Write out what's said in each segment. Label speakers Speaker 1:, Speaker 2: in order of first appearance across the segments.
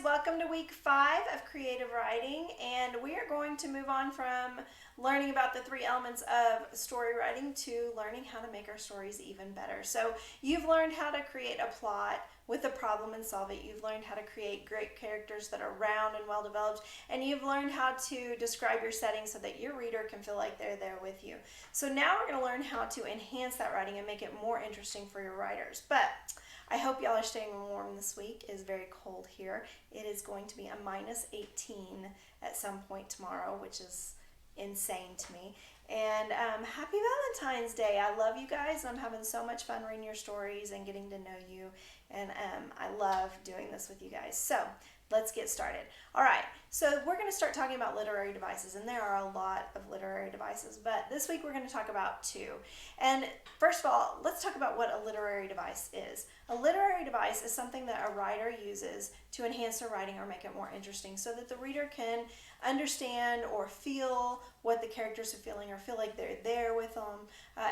Speaker 1: welcome to week 5 of creative writing, and we are going to move on from learning about the 3 elements of story writing to learning how to make our stories even better. So you've learned how to create a plot with a problem and solve it. You've learned how to create great characters that are round and well developed, and you've learned how to describe your setting so that your reader can feel like they're there with you. So now we're going to learn how to enhance that writing and make it more interesting for your writers. But I hope y'all are staying warm this week. It is very cold here. It is going to be a minus 18 at some point tomorrow, which is insane to me. And happy Valentine's Day. I love you guys. I'm having so much fun reading your stories and getting to know you. And I love doing this with you guys. So let's get started. All right, so we're going to start talking about literary devices, and there are a lot of literary devices, but this week we're going to talk about 2. And first of all, let's talk about what a literary device is. A literary device is something that a writer uses to enhance their writing or make it more interesting so that the reader can understand or feel what the characters are feeling or feel like they're there with them.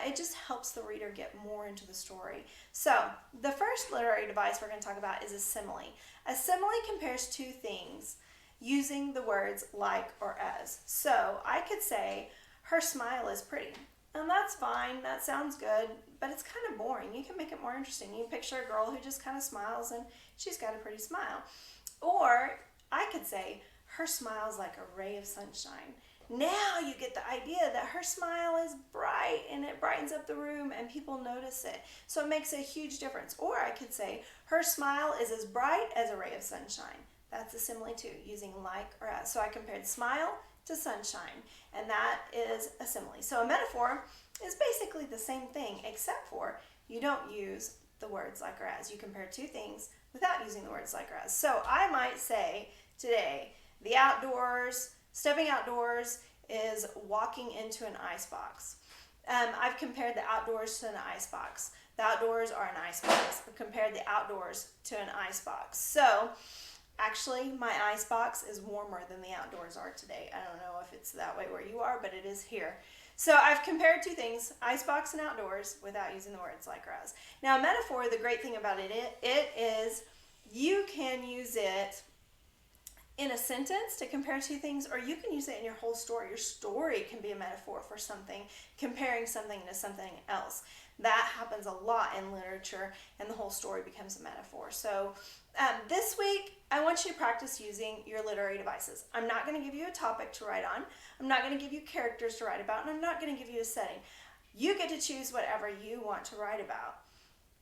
Speaker 1: It just helps the reader get more into the story. So the first literary device we're going to talk about is a simile. A simile compares 2 things using the words like or as. So I could say, her smile is pretty. And that's fine, that sounds good, but it's kind of boring. You can make it more interesting. You can picture a girl who just kind of smiles and she's got a pretty smile. Or I could say, her smile's like a ray of sunshine. Now you get the idea that her smile is bright and it brightens up the room and people notice it. So it makes a huge difference. Or I could say, her smile is as bright as a ray of sunshine. That's a simile too, using like or as. So I compared smile to sunshine, and that is a simile. So a metaphor is basically the same thing, except for you don't use the words like or as. You compare 2 things without using the words like or as. So I might say today, the outdoors, stepping outdoors is walking into an icebox. I've compared the outdoors to an icebox. The outdoors are an icebox. I've compared the outdoors to an icebox. So actually, my icebox is warmer than the outdoors are today. I don't know if it's that way where you are, but it is here. So I've compared 2 things, icebox and outdoors, without using the words like or as. Now, a metaphor, the great thing about it is you can use it in a sentence to compare 2 things, or you can use it in your whole story. Your story can be a metaphor for something, comparing something to something else. That happens a lot in literature, and the whole story becomes a metaphor. So this week, I want you to practice using your literary devices. I'm not going to give you a topic to write on. I'm not going to give you characters to write about, and I'm not going to give you a setting. You get to choose whatever you want to write about.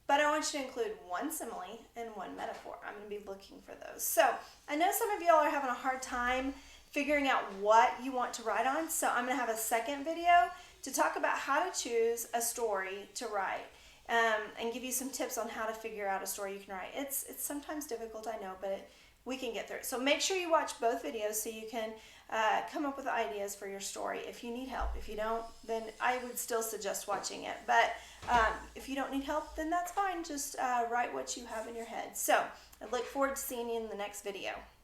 Speaker 1: But I want you to include 1 simile and 1 metaphor. I'm going to be looking for those. So I know some of y'all are having a hard time figuring out what you want to write on. So I'm going to have a second video to talk about how to choose a story to write and give you some tips on how to figure out a story you can write. It's sometimes difficult, I know, but we can get through it. So make sure you watch both videos so you can come up with ideas for your story if you need help. If you don't, then I would still suggest watching it. But if you don't need help, then that's fine. Just write what you have in your head. So I look forward to seeing you in the next video.